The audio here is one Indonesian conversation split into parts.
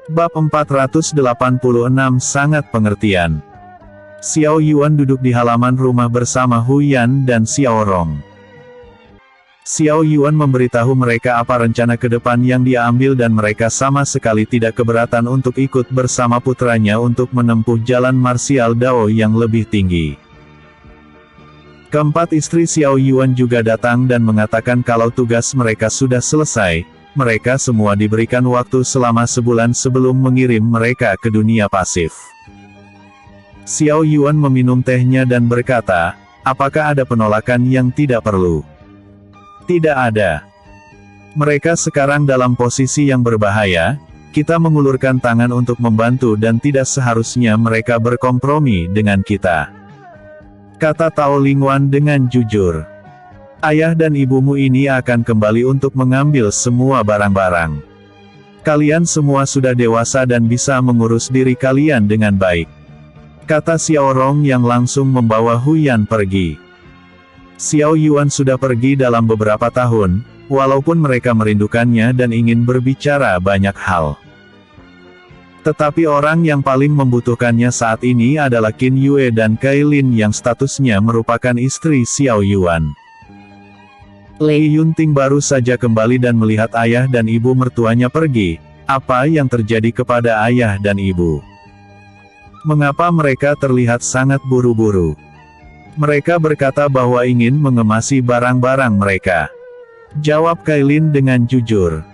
Bab 486 sangat pengertian. Xiao Yuan duduk di halaman rumah bersama Hu Yan dan Xiao Rong. Xiao Yuan memberitahu mereka apa rencana ke depan yang dia ambil dan mereka sama sekali tidak keberatan untuk ikut bersama putranya untuk menempuh jalan marsial Dao yang lebih tinggi. Keempat istri Xiao Yuan juga datang dan mengatakan kalau tugas mereka sudah selesai, mereka semua diberikan waktu selama sebulan sebelum mengirim mereka ke dunia pasif. Xiao Yuan meminum tehnya dan berkata, apakah ada penolakan yang tidak perlu? Tidak ada. Mereka sekarang dalam posisi yang berbahaya, kita mengulurkan tangan untuk membantu dan tidak seharusnya mereka berkompromi dengan kita. Kata Tao Lingwan dengan jujur. Ayah dan ibumu ini akan kembali untuk mengambil semua barang-barang. Kalian semua sudah dewasa dan bisa mengurus diri kalian dengan baik. Kata Xiao Rong yang langsung membawa Hu Yan pergi. Xiao Yuan sudah pergi dalam beberapa tahun, walaupun mereka merindukannya dan ingin berbicara banyak hal. Tetapi orang yang paling membutuhkannya saat ini adalah Qin Yue dan Kailin yang statusnya merupakan istri Xiao Yuan. Lei Yunting baru saja kembali dan melihat ayah dan ibu mertuanya pergi. Apa yang terjadi kepada ayah dan ibu? Mengapa mereka terlihat sangat buru-buru? Mereka berkata bahwa ingin mengemasi barang-barang mereka. Jawab Kailin dengan jujur.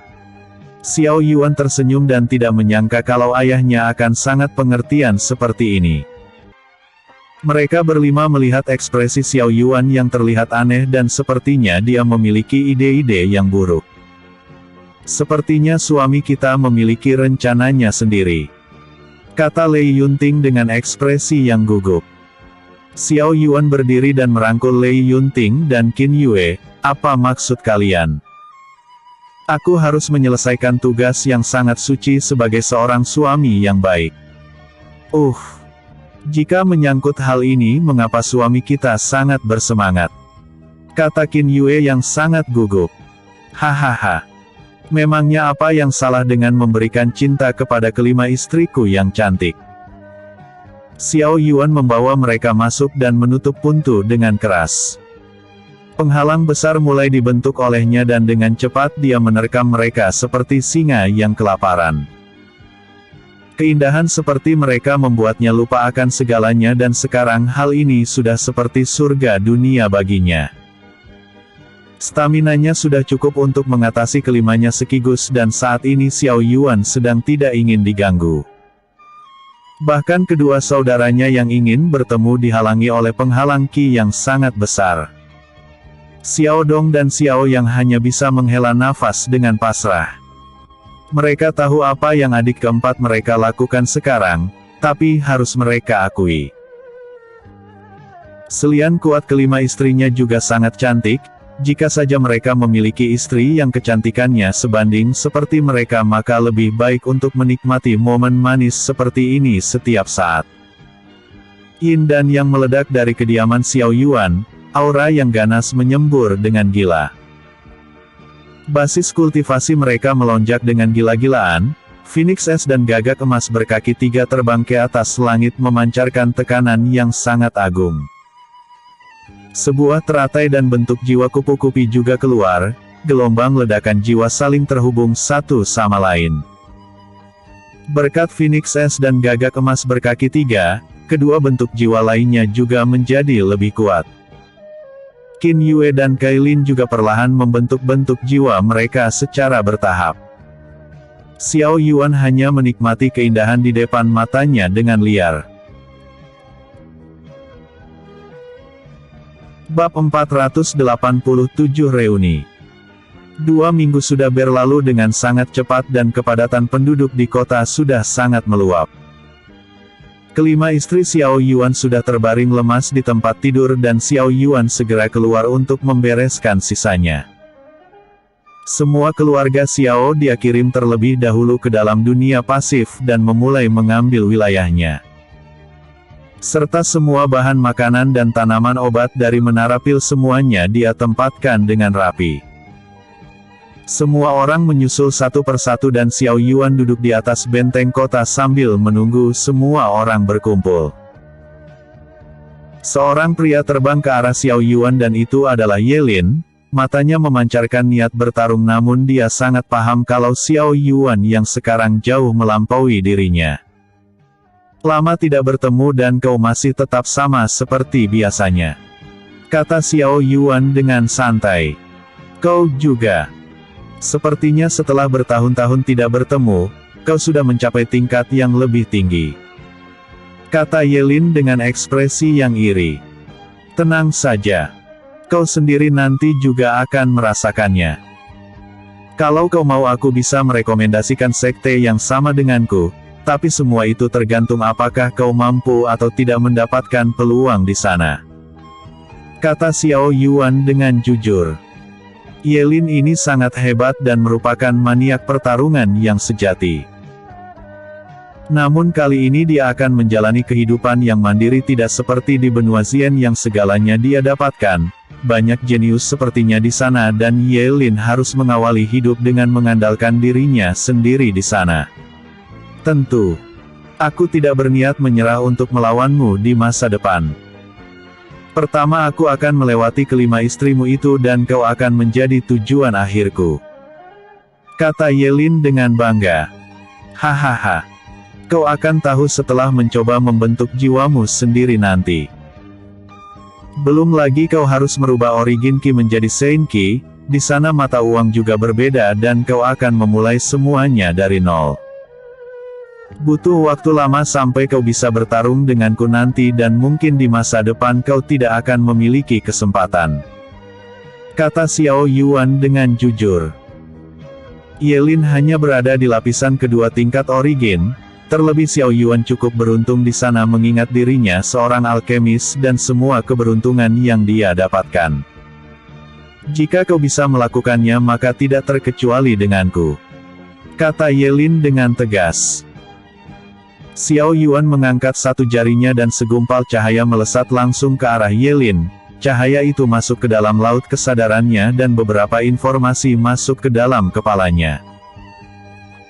Xiao Yuan tersenyum dan tidak menyangka kalau ayahnya akan sangat pengertian seperti ini. Mereka berlima melihat ekspresi Xiao Yuan yang terlihat aneh dan sepertinya dia memiliki ide-ide yang buruk. Sepertinya suami kita memiliki rencananya sendiri. Kata Lei Yunting dengan ekspresi yang gugup. Xiao Yuan berdiri dan merangkul Lei Yunting dan Qin Yue, apa maksud kalian? Aku harus menyelesaikan tugas yang sangat suci sebagai seorang suami yang baik. Jika menyangkut hal ini mengapa suami kita sangat bersemangat? Kata Qin Yue yang sangat gugup. Hahaha. Memangnya apa yang salah dengan memberikan cinta kepada kelima istriku yang cantik? Xiao Yuan membawa mereka masuk dan menutup pintu dengan keras. Penghalang besar mulai dibentuk olehnya dan dengan cepat dia menerkam mereka seperti singa yang kelaparan. Keindahan seperti mereka membuatnya lupa akan segalanya dan sekarang hal ini sudah seperti surga dunia baginya. Staminanya sudah cukup untuk mengatasi kelimanya sekaligus dan saat ini Xiao Yuan sedang tidak ingin diganggu. Bahkan kedua saudaranya yang ingin bertemu dihalangi oleh penghalang Qi yang sangat besar. Xiao Dong dan Xiao yang hanya bisa menghela nafas dengan pasrah. Mereka tahu apa yang adik keempat mereka lakukan sekarang, tapi harus mereka akui. Selian kuat kelima istrinya juga sangat cantik. Jika saja mereka memiliki istri yang kecantikannya sebanding seperti mereka maka lebih baik untuk menikmati momen manis seperti ini setiap saat. Yin dan yang meledak dari kediaman Xiao Yuan, aura yang ganas menyembur dengan gila. Basis kultivasi mereka melonjak dengan gila-gilaan, Phoenix Es dan gagak emas berkaki tiga terbang ke atas langit memancarkan tekanan yang sangat agung. Sebuah teratai dan bentuk jiwa kupu-kupi juga keluar, gelombang ledakan jiwa saling terhubung satu sama lain. Berkat Phoenix Es dan gagak emas berkaki tiga, kedua bentuk jiwa lainnya juga menjadi lebih kuat. Qin Yue dan Kailin juga perlahan membentuk bentuk jiwa mereka secara bertahap. Xiao Yuan hanya menikmati keindahan di depan matanya dengan liar. Bab 487 Reuni. 2 minggu sudah berlalu dengan sangat cepat dan kepadatan penduduk di kota sudah sangat meluap. Kelima istri Xiao Yuan sudah terbaring lemas di tempat tidur dan Xiao Yuan segera keluar untuk membereskan sisanya. Semua keluarga Xiao dia kirim terlebih dahulu ke dalam dunia pasif dan memulai mengambil wilayahnya. Serta semua bahan makanan dan tanaman obat dari menara pil semuanya dia tempatkan dengan rapi. Semua orang menyusul satu persatu dan Xiao Yuan duduk di atas benteng kota sambil menunggu semua orang berkumpul. Seorang pria terbang ke arah Xiao Yuan dan itu adalah Ye Lin. Matanya memancarkan niat bertarung namun dia sangat paham kalau Xiao Yuan yang sekarang jauh melampaui dirinya. Lama tidak bertemu dan kau masih tetap sama seperti biasanya, kata Xiao Yuan dengan santai. Kau juga. Sepertinya setelah bertahun-tahun tidak bertemu, kau sudah mencapai tingkat yang lebih tinggi, kata Ye Lin dengan ekspresi yang iri. Tenang saja. Kau sendiri nanti juga akan merasakannya. Kalau kau mau aku bisa merekomendasikan sekte yang sama denganku, tapi semua itu tergantung apakah kau mampu atau tidak mendapatkan peluang di sana, kata Xiao Yuan dengan jujur. Ye Lin ini sangat hebat dan merupakan maniak pertarungan yang sejati. Namun kali ini dia akan menjalani kehidupan yang mandiri tidak seperti di benua Zien yang segalanya dia dapatkan. Banyak jenius sepertinya di sana dan Ye Lin harus mengawali hidup dengan mengandalkan dirinya sendiri di sana. Tentu, aku tidak berniat menyerah untuk melawanmu di masa depan. Pertama aku akan melewati kelima istrimu itu dan kau akan menjadi tujuan akhirku, kata Ye Lin dengan bangga. Hahaha. Kau akan tahu setelah mencoba membentuk jiwamu sendiri nanti. Belum lagi kau harus merubah origin Qi menjadi Sein Qi, di sana mata uang juga berbeda dan kau akan memulai semuanya dari nol. Butuh waktu lama sampai kau bisa bertarung denganku nanti dan mungkin di masa depan kau tidak akan memiliki kesempatan, kata Xiao Yuan dengan jujur. Ye Lin hanya berada di lapisan kedua tingkat origin. Terlebih Xiao Yuan cukup beruntung di sana mengingat dirinya seorang alkemis dan semua keberuntungan yang dia dapatkan. Jika kau bisa melakukannya maka tidak terkecuali denganku, kata Ye Lin dengan tegas. Xiao Yuan mengangkat satu jarinya dan segumpal cahaya melesat langsung ke arah Ye Lin. Cahaya itu masuk ke dalam laut kesadarannya dan beberapa informasi masuk ke dalam kepalanya.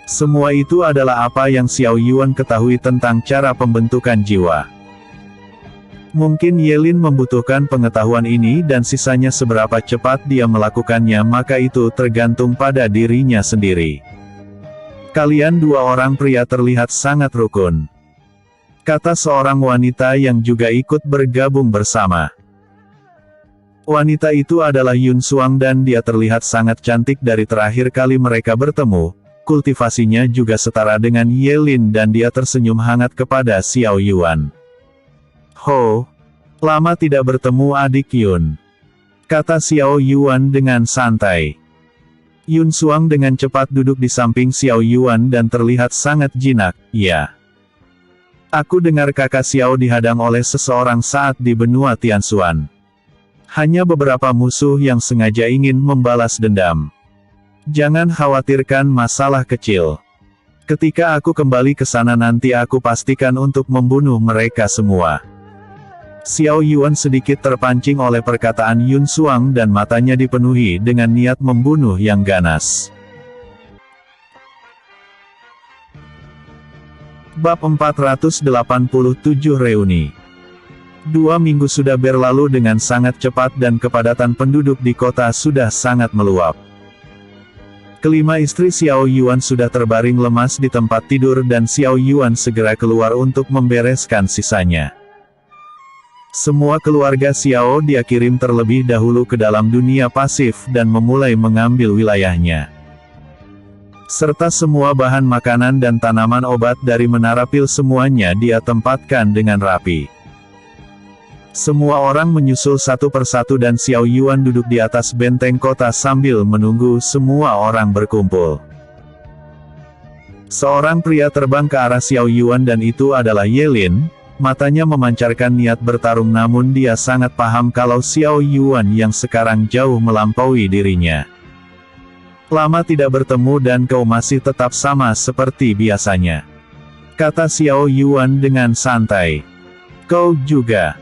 Semua itu adalah apa yang Xiao Yuan ketahui tentang cara pembentukan jiwa. Mungkin Ye Lin membutuhkan pengetahuan ini dan sisanya seberapa cepat dia melakukannya maka itu tergantung pada dirinya sendiri. Kalian dua orang pria terlihat sangat rukun, kata seorang wanita yang juga ikut bergabung bersama. Wanita itu adalah Yun Xuang dan dia terlihat sangat cantik dari terakhir kali mereka bertemu. Kultivasinya juga setara dengan Ye Lin dan dia tersenyum hangat kepada Xiao Yuan. Ho, lama tidak bertemu adik Yun, kata Xiao Yuan dengan santai. Yun Xuang dengan cepat duduk di samping Xiao Yuan dan terlihat sangat jinak. Ya. Aku dengar kakak Xiao dihadang oleh seseorang saat di benua Tianxuan. Hanya beberapa musuh yang sengaja ingin membalas dendam. Jangan khawatirkan masalah kecil. Ketika aku kembali ke sana nanti aku pastikan untuk membunuh mereka semua. Xiao Yuan sedikit terpancing oleh perkataan Yun Xuang dan matanya dipenuhi dengan niat membunuh yang ganas. Bab 487 Reuni. 2 minggu sudah berlalu dengan sangat cepat dan kepadatan penduduk di kota sudah sangat meluap. Kelima istri Xiao Yuan sudah terbaring lemas di tempat tidur dan Xiao Yuan segera keluar untuk membereskan sisanya. Semua keluarga Xiao dia kirim terlebih dahulu ke dalam dunia pasif dan memulai mengambil wilayahnya. Serta semua bahan makanan dan tanaman obat dari menara pil semuanya dia tempatkan dengan rapi. Semua orang menyusul satu persatu dan Xiao Yuan duduk di atas benteng kota sambil menunggu semua orang berkumpul. Seorang pria terbang ke arah Xiao Yuan dan itu adalah Ye Lin. Matanya memancarkan niat bertarung namun dia sangat paham kalau Xiao Yuan yang sekarang jauh melampaui dirinya. Lama tidak bertemu dan kau masih tetap sama seperti biasanya, kata Xiao Yuan dengan santai. Kau juga.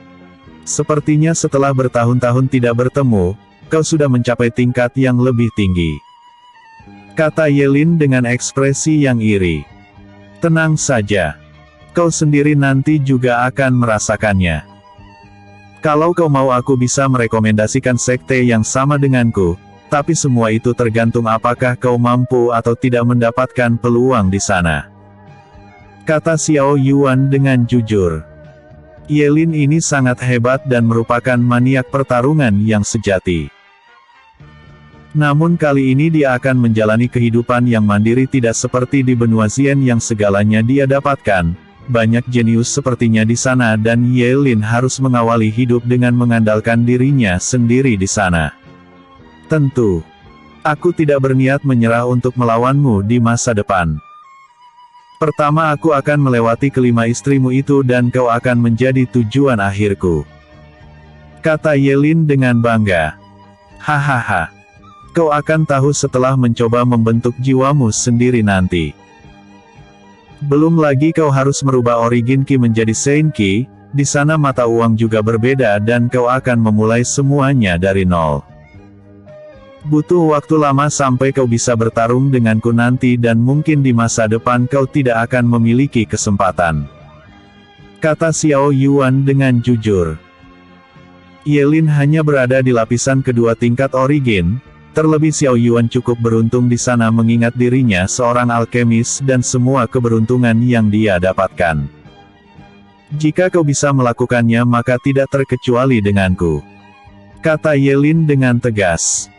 Sepertinya setelah bertahun-tahun tidak bertemu, kau sudah mencapai tingkat yang lebih tinggi, kata Yelin dengan ekspresi yang iri. Tenang saja. Kau sendiri nanti juga akan merasakannya. Kalau kau mau aku bisa merekomendasikan sekte yang sama denganku, tapi semua itu tergantung apakah kau mampu atau tidak mendapatkan peluang di sana. Kata Xiao Yuan dengan jujur. Yelin ini sangat hebat dan merupakan maniak pertarungan yang sejati. Namun kali ini dia akan menjalani kehidupan yang mandiri tidak seperti di benua Zien yang segalanya dia dapatkan. Banyak jenius sepertinya di sana dan Yelin harus mengawali hidup dengan mengandalkan dirinya sendiri di sana. Tentu. Aku tidak berniat menyerah untuk melawanmu di masa depan. Pertama aku akan melewati kelima istrimu itu dan kau akan menjadi tujuan akhirku. Kata Yelin dengan bangga. Hahaha. Kau akan tahu setelah mencoba membentuk jiwamu sendiri nanti. Belum lagi kau harus merubah origin Qi menjadi Sein Qi, di sana mata uang juga berbeda dan kau akan memulai semuanya dari nol. Butuh waktu lama sampai kau bisa bertarung denganku nanti dan mungkin di masa depan kau tidak akan memiliki kesempatan. Kata Xiao Yuan dengan jujur. Yelin hanya berada di lapisan kedua tingkat origin. Terlebih Xiao Yuan cukup beruntung di sana mengingat dirinya seorang alkemis dan semua keberuntungan yang dia dapatkan. Jika kau bisa melakukannya maka tidak terkecuali denganku. Kata Yelin dengan tegas.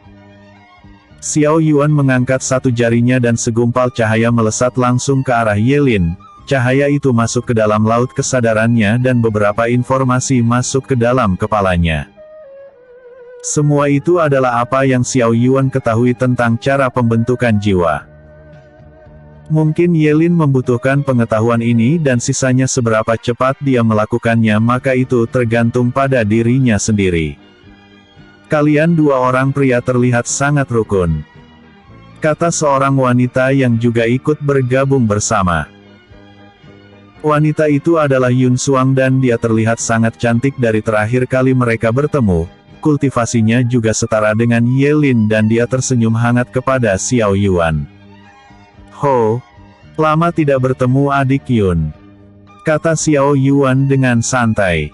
Xiao Yuan mengangkat satu jarinya dan segumpal cahaya melesat langsung ke arah Yelin. Cahaya itu masuk ke dalam laut kesadarannya dan beberapa informasi masuk ke dalam kepalanya. Semua itu adalah apa yang Xiao Yuan ketahui tentang cara pembentukan jiwa. Mungkin Yelin membutuhkan pengetahuan ini dan sisanya seberapa cepat dia melakukannya maka itu tergantung pada dirinya sendiri. Kalian dua orang pria terlihat sangat rukun. Kata seorang wanita yang juga ikut bergabung bersama. Wanita itu adalah Yun Suang dan dia terlihat sangat cantik dari terakhir kali mereka bertemu. Kultivasinya juga setara dengan Yelin dan dia tersenyum hangat kepada Xiao Yuan. Ho, lama tidak bertemu adik Yun. Kata Xiao Yuan dengan santai.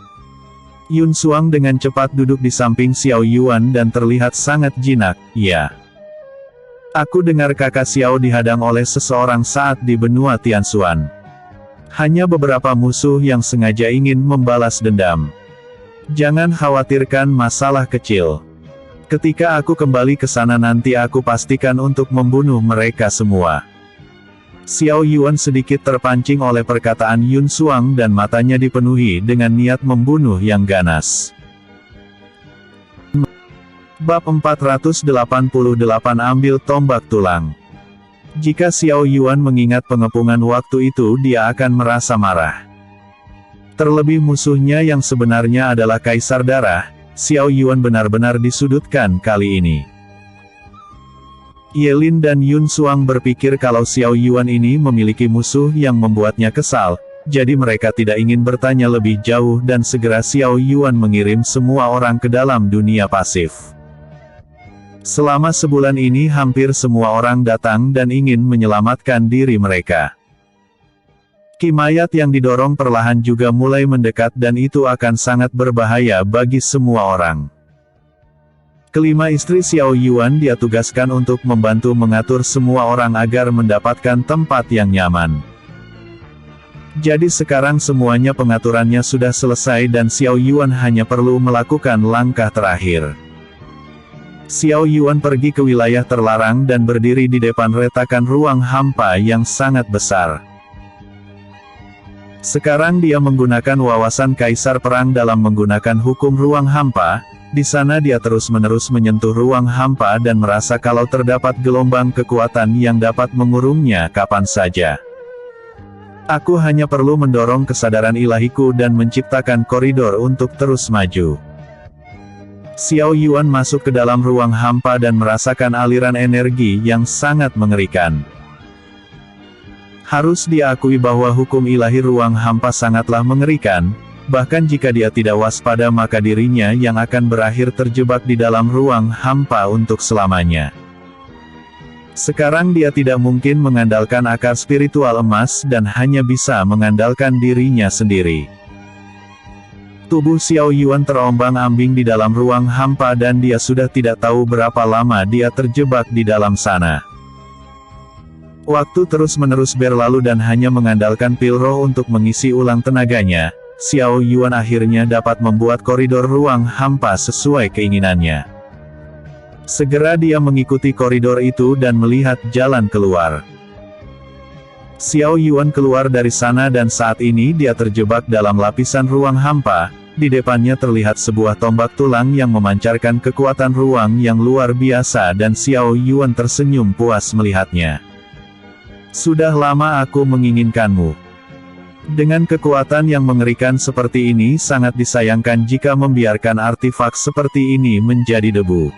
Yun Suang dengan cepat duduk di samping Xiao Yuan dan terlihat sangat jinak, ya. Aku dengar kakak Xiao dihadang oleh seseorang saat di benua Tianxuan. Hanya beberapa musuh yang sengaja ingin membalas dendam. Jangan khawatirkan masalah kecil. Ketika aku kembali ke sana nanti aku pastikan untuk membunuh mereka semua. Xiao Yuan sedikit terpancing oleh perkataan Yun Suang dan matanya dipenuhi dengan niat membunuh yang ganas. Bab 488 Ambil tombak tulang. Jika Xiao Yuan mengingat pengepungan waktu itu dia akan merasa marah. Terlebih musuhnya yang sebenarnya adalah Kaisar Darah, Xiao Yuan benar-benar disudutkan kali ini. Yelin dan Yun Suang berpikir kalau Xiao Yuan ini memiliki musuh yang membuatnya kesal, jadi mereka tidak ingin bertanya lebih jauh dan segera Xiao Yuan mengirim semua orang ke dalam dunia pasif. Selama sebulan ini hampir semua orang datang dan ingin menyelamatkan diri mereka. Qi mayat yang didorong perlahan juga mulai mendekat dan itu akan sangat berbahaya bagi semua orang. Kelima istri Xiao Yuan dia tugaskan untuk membantu mengatur semua orang agar mendapatkan tempat yang nyaman. Jadi sekarang semuanya pengaturannya sudah selesai dan Xiao Yuan hanya perlu melakukan langkah terakhir. Xiao Yuan pergi ke wilayah terlarang dan berdiri di depan retakan ruang hampa yang sangat besar. Sekarang dia menggunakan wawasan Kaisar Perang dalam menggunakan hukum ruang hampa. Di sana dia terus-menerus menyentuh ruang hampa dan merasa kalau terdapat gelombang kekuatan yang dapat mengurungnya kapan saja. Aku hanya perlu mendorong kesadaran ilahiku dan menciptakan koridor untuk terus maju. Xiao Yuan masuk ke dalam ruang hampa dan merasakan aliran energi yang sangat mengerikan. Harus diakui bahwa hukum ilahi ruang hampa sangatlah mengerikan, bahkan jika dia tidak waspada maka dirinya yang akan berakhir terjebak di dalam ruang hampa untuk selamanya. Sekarang dia tidak mungkin mengandalkan akar spiritual emas dan hanya bisa mengandalkan dirinya sendiri. Tubuh Xiao Yuan terombang-ambing di dalam ruang hampa dan dia sudah tidak tahu berapa lama dia terjebak di dalam sana. Waktu terus-menerus berlalu dan hanya mengandalkan pil roh untuk mengisi ulang tenaganya, Xiao Yuan akhirnya dapat membuat koridor ruang hampa sesuai keinginannya. Segera dia mengikuti koridor itu dan melihat jalan keluar. Xiao Yuan keluar dari sana dan saat ini dia terjebak dalam lapisan ruang hampa. Di depannya terlihat sebuah tombak tulang yang memancarkan kekuatan ruang yang luar biasa dan Xiao Yuan tersenyum puas melihatnya. Sudah lama aku menginginkanmu. Dengan kekuatan yang mengerikan seperti ini sangat disayangkan jika membiarkan artefak seperti ini menjadi debu.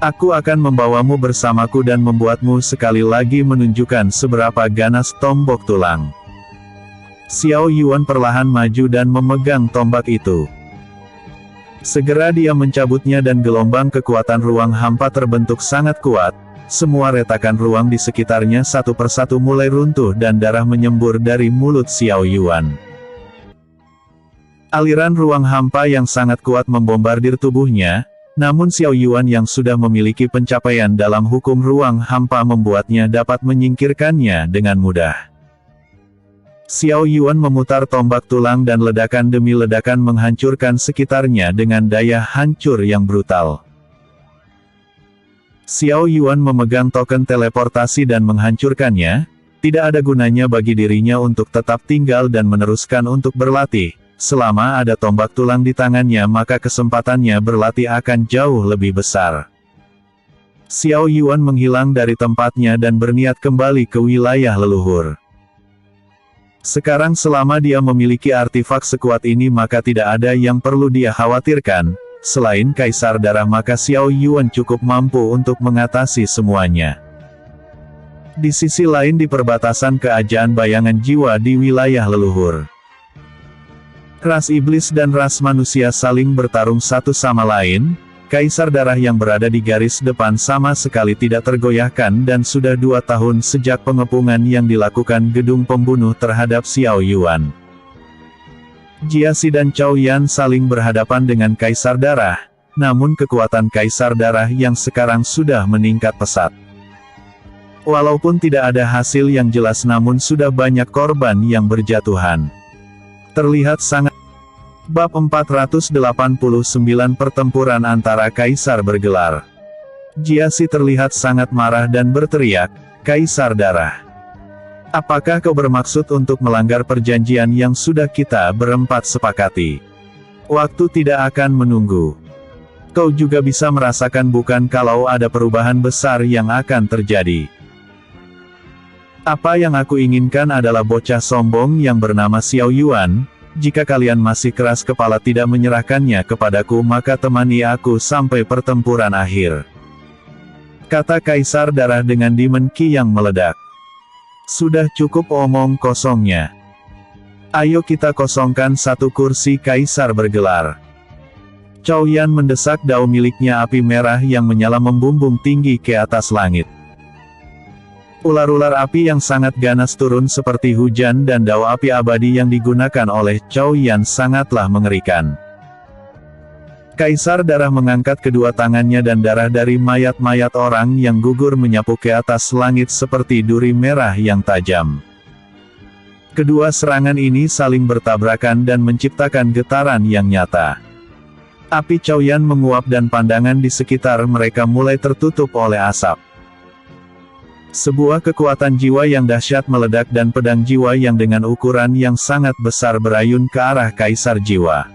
Aku akan membawamu bersamaku dan membuatmu sekali lagi menunjukkan seberapa ganas tombak tulang. Xiao Yuan perlahan maju dan memegang tombak itu. Segera dia mencabutnya dan gelombang kekuatan ruang hampa terbentuk sangat kuat. Semua retakan ruang di sekitarnya satu persatu mulai runtuh dan darah menyembur dari mulut Xiao Yuan. Aliran ruang hampa yang sangat kuat membombardir tubuhnya. Namun Xiao Yuan yang sudah memiliki pencapaian dalam hukum ruang hampa membuatnya dapat menyingkirkannya dengan mudah. Xiao Yuan memutar tombak tulang dan ledakan demi ledakan menghancurkan sekitarnya dengan daya hancur yang brutal. Xiao Yuan memegang token teleportasi dan menghancurkannya. Tidak ada gunanya bagi dirinya untuk tetap tinggal dan meneruskan untuk berlatih. Selama ada tombak tulang di tangannya maka kesempatannya berlatih akan jauh lebih besar. Xiao Yuan menghilang dari tempatnya dan berniat kembali ke wilayah leluhur. Sekarang selama dia memiliki artefak sekuat ini maka tidak ada yang perlu dia khawatirkan. Selain Kaisar Darah maka Xiao Yuan cukup mampu untuk mengatasi semuanya. Di sisi lain di perbatasan keajaiban bayangan jiwa di wilayah leluhur. Ras iblis dan ras manusia saling bertarung satu sama lain. Kaisar Darah yang berada di garis depan sama sekali tidak tergoyahkan dan sudah 2 tahun sejak pengepungan yang dilakukan gedung pembunuh terhadap Xiao Yuan. Jiasi dan Cao Yan saling berhadapan dengan Kaisar Darah, namun kekuatan Kaisar Darah yang sekarang sudah meningkat pesat. Walaupun tidak ada hasil yang jelas namun sudah banyak korban yang berjatuhan. Terlihat sangat. Bab 489 Pertempuran antara Kaisar bergelar. Jiasi terlihat sangat marah dan berteriak, Kaisar Darah. Apakah kau bermaksud untuk melanggar perjanjian yang sudah kita berempat sepakati? Waktu tidak akan menunggu. Kau juga bisa merasakan bukan kalau ada perubahan besar yang akan terjadi. Apa yang aku inginkan adalah bocah sombong yang bernama Xiao Yuan. Jika kalian masih keras kepala tidak menyerahkannya kepadaku maka temani aku sampai pertempuran akhir. Kata Kaisar Darah dengan Demon Ki yang meledak. Sudah cukup omong kosongnya. Ayo kita kosongkan satu kursi Kaisar bergelar. Cao Yan mendesak dao miliknya api merah yang menyala membumbung tinggi ke atas langit. Ular-ular api yang sangat ganas turun seperti hujan dan dao api abadi yang digunakan oleh Cao Yan sangatlah mengerikan. Kaisar Darah mengangkat kedua tangannya dan darah dari mayat-mayat orang yang gugur menyapu ke atas langit seperti duri merah yang tajam. Kedua serangan ini saling bertabrakan dan menciptakan getaran yang nyata. Api Cao Yan menguap dan pandangan di sekitar mereka mulai tertutup oleh asap. Sebuah kekuatan jiwa yang dahsyat meledak dan pedang jiwa yang dengan ukuran yang sangat besar berayun ke arah Kaisar Jiwa.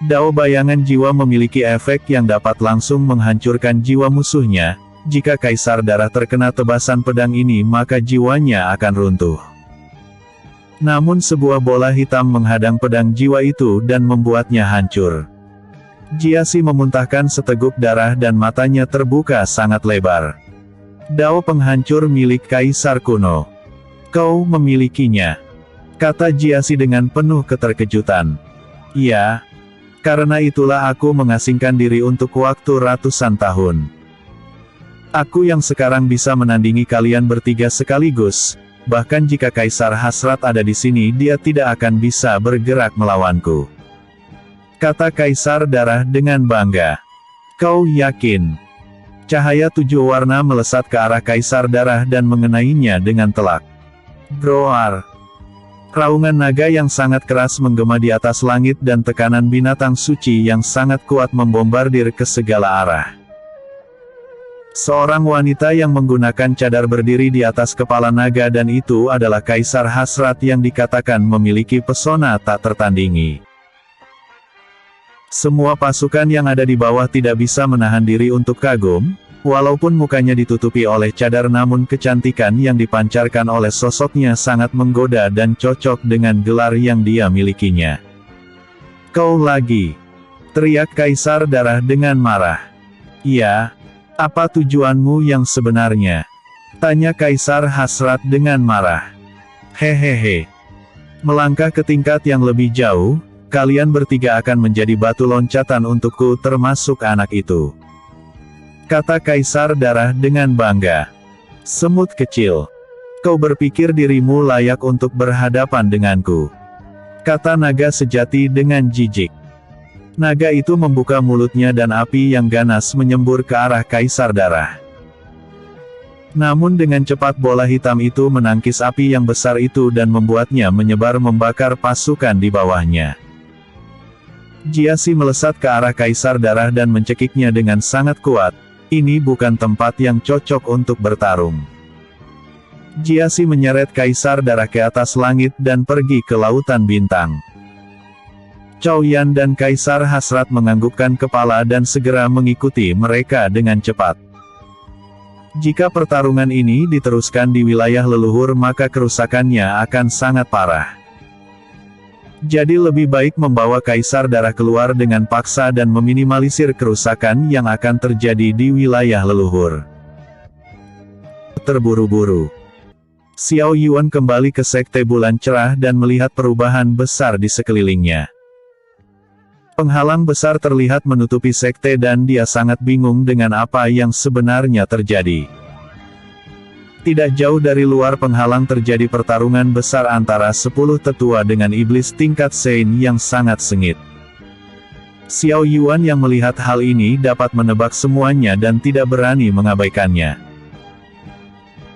Dao bayangan jiwa memiliki efek yang dapat langsung menghancurkan jiwa musuhnya. Jika Kaisar Darah terkena tebasan pedang ini maka jiwanya akan runtuh. Namun sebuah bola hitam menghadang pedang jiwa itu dan membuatnya hancur. Jiasi memuntahkan seteguk darah dan matanya terbuka sangat lebar. Dao penghancur milik Kaisar kuno. Kau memilikinya, kata Jiasi dengan penuh keterkejutan. Iya, karena itulah aku mengasingkan diri untuk waktu ratusan tahun. Aku yang sekarang bisa menandingi kalian bertiga sekaligus, bahkan jika Kaisar Hasrat ada di sini dia tidak akan bisa bergerak melawanku. Kata Kaisar Darah dengan bangga. Kau yakin? Cahaya 7 warna melesat ke arah Kaisar Darah dan mengenainya dengan telak. Roar. Raungan naga yang sangat keras menggema di atas langit dan tekanan binatang suci yang sangat kuat membombardir ke segala arah. Seorang wanita yang menggunakan cadar berdiri di atas kepala naga dan itu adalah Kaisar Hasrat yang dikatakan memiliki pesona tak tertandingi. Semua pasukan yang ada di bawah tidak bisa menahan diri untuk kagum, walaupun mukanya ditutupi oleh cadar namun kecantikan yang dipancarkan oleh sosoknya sangat menggoda dan cocok dengan gelar yang dia milikinya. Kau lagi! Teriak Kaisar Darah dengan marah. Ya. Apa tujuanmu yang sebenarnya? Tanya Kaisar Hasrat dengan marah. Hehehe. Melangkah ke tingkat yang lebih jauh, kalian bertiga akan menjadi batu loncatan untukku termasuk anak itu. Kata Kaisar Darah dengan bangga. Semut kecil. Kau berpikir dirimu layak untuk berhadapan denganku. Kata naga sejati dengan jijik. Naga itu membuka mulutnya dan api yang ganas menyembur ke arah Kaisar Darah. Namun dengan cepat bola hitam itu menangkis api yang besar itu dan membuatnya menyebar membakar pasukan di bawahnya. Jiasi melesat ke arah Kaisar Darah dan mencekiknya dengan sangat kuat. Ini bukan tempat yang cocok untuk bertarung. Jiasi menyeret Kaisar Darah ke atas langit dan pergi ke lautan bintang. Cao Yan dan Kaisar Hasrat menganggukkan kepala dan segera mengikuti mereka dengan cepat. Jika pertarungan ini diteruskan di wilayah leluhur maka kerusakannya akan sangat parah. Jadi lebih baik membawa Kaisar Darah keluar dengan paksa dan meminimalisir kerusakan yang akan terjadi di wilayah leluhur. Terburu-buru. Xiao Yuan kembali ke Sekte Bulan Cerah dan melihat perubahan besar di sekelilingnya. Penghalang besar terlihat menutupi sekte dan dia sangat bingung dengan apa yang sebenarnya terjadi. Tidak jauh dari luar penghalang terjadi pertarungan besar antara 10 tetua dengan iblis tingkat Sein yang sangat sengit. Xiao Yuan yang melihat hal ini dapat menebak semuanya dan tidak berani mengabaikannya.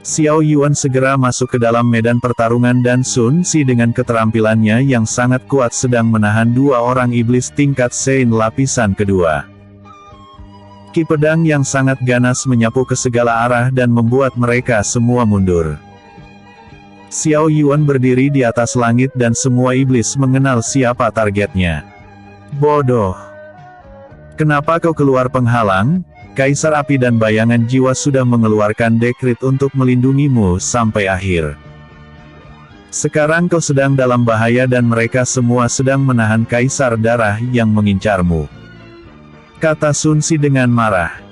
Xiao Yuan segera masuk ke dalam medan pertarungan dan Sun Si dengan keterampilannya yang sangat kuat sedang menahan 2 orang iblis tingkat Sein lapisan kedua. Ki pedang yang sangat ganas menyapu ke segala arah dan membuat mereka semua mundur. Xiao Yuan berdiri di atas langit dan semua iblis mengenal siapa targetnya. Bodoh! Kenapa kau keluar penghalang? Kaisar Api dan Bayangan Jiwa sudah mengeluarkan dekret untuk melindungimu sampai akhir. Sekarang kau sedang dalam bahaya dan mereka semua sedang menahan Kaisar Darah yang mengincarmu. Kata Sun Si dengan marah.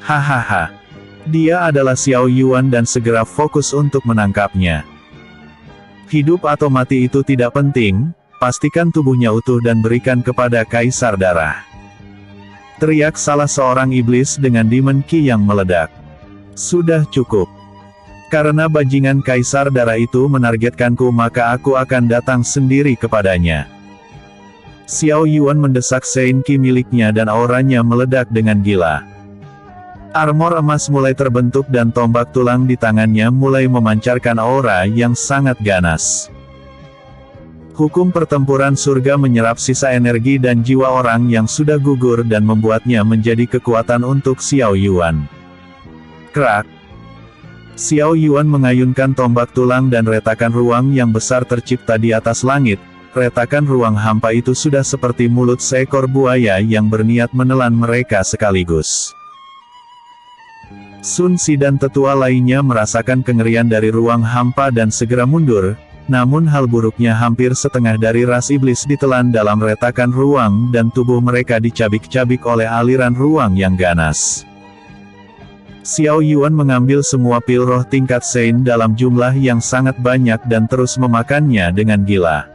Hahaha. Dia adalah Xiao Yuan dan segera fokus untuk menangkapnya. Hidup atau mati itu tidak penting, pastikan tubuhnya utuh dan berikan kepada Kaisar Darah. Teriak salah seorang iblis dengan Demon Ki yang meledak. Sudah cukup. Karena bajingan Kaisar Darah itu menargetkanku maka aku akan datang sendiri kepadanya. Xiao Yuan mendesak Sein Ki miliknya dan auranya meledak dengan gila. Armor emas mulai terbentuk dan tombak tulang di tangannya mulai memancarkan aura yang sangat ganas. Hukum pertempuran surga menyerap sisa energi dan jiwa orang yang sudah gugur dan membuatnya menjadi kekuatan untuk Xiao Yuan. Krak! Xiao Yuan mengayunkan tombak tulang dan retakan ruang yang besar tercipta di atas langit. Retakan ruang hampa itu sudah seperti mulut seekor buaya yang berniat menelan mereka sekaligus. Sun Si dan tetua lainnya merasakan kengerian dari ruang hampa dan segera mundur. Namun hal buruknya hampir setengah dari ras iblis ditelan dalam retakan ruang dan tubuh mereka dicabik-cabik oleh aliran ruang yang ganas. Xiao Yuan mengambil semua pil roh tingkat Sein dalam jumlah yang sangat banyak dan terus memakannya dengan gila.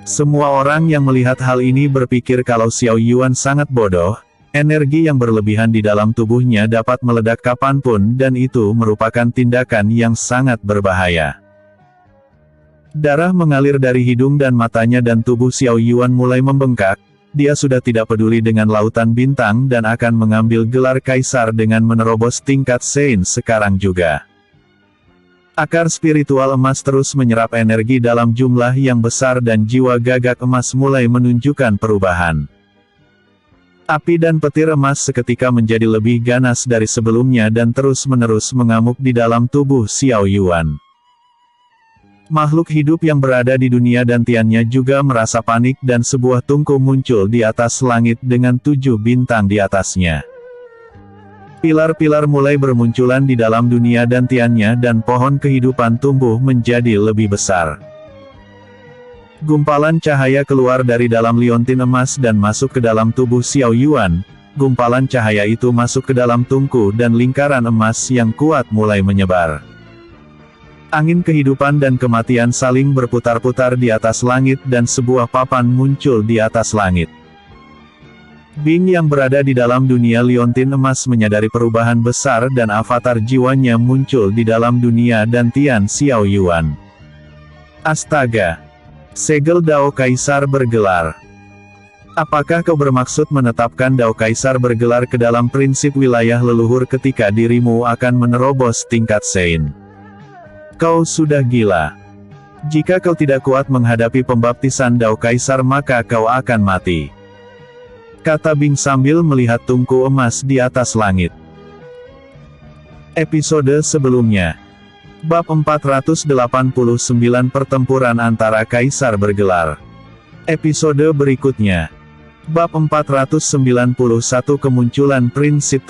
Semua orang yang melihat hal ini berpikir kalau Xiao Yuan sangat bodoh. Energi yang berlebihan di dalam tubuhnya dapat meledak kapanpun dan itu merupakan tindakan yang sangat berbahaya. Darah mengalir dari hidung dan matanya dan tubuh Xiao Yuan mulai membengkak. Dia sudah tidak peduli dengan lautan bintang dan akan mengambil gelar kaisar dengan menerobos tingkat Sein sekarang juga. Akar spiritual emas terus menyerap energi dalam jumlah yang besar dan jiwa gagak emas mulai menunjukkan perubahan. Api dan petir emas seketika menjadi lebih ganas dari sebelumnya dan terus-menerus mengamuk di dalam tubuh Xiao Yuan. Makhluk hidup yang berada di dunia dantiannya juga merasa panik dan sebuah tungku muncul di atas langit dengan 7 bintang di atasnya. Pilar-pilar mulai bermunculan di dalam dunia dantiannya dan pohon kehidupan tumbuh menjadi lebih besar. Gumpalan cahaya keluar dari dalam liontin emas dan masuk ke dalam tubuh Xiao Yuan. Gumpalan cahaya itu masuk ke dalam tungku dan lingkaran emas yang kuat mulai menyebar. Angin kehidupan dan kematian saling berputar-putar di atas langit dan sebuah papan muncul di atas langit. Bing yang berada di dalam dunia liontin emas menyadari perubahan besar dan avatar jiwanya muncul di dalam dunia dantian Xiao Yuan. Astaga! Segel Dao Kaisar bergelar. Apakah kau bermaksud menetapkan Dao Kaisar bergelar ke dalam prinsip wilayah leluhur ketika dirimu akan menerobos tingkat Sein? Kau sudah gila. Jika kau tidak kuat menghadapi pembaptisan Dao Kaisar maka kau akan mati. Kata Bing sambil melihat tungku emas di atas langit. Episode sebelumnya. Bab 489 Pertempuran antara Kaisar bergelar. Episode berikutnya. Bab 491 Kemunculan prinsip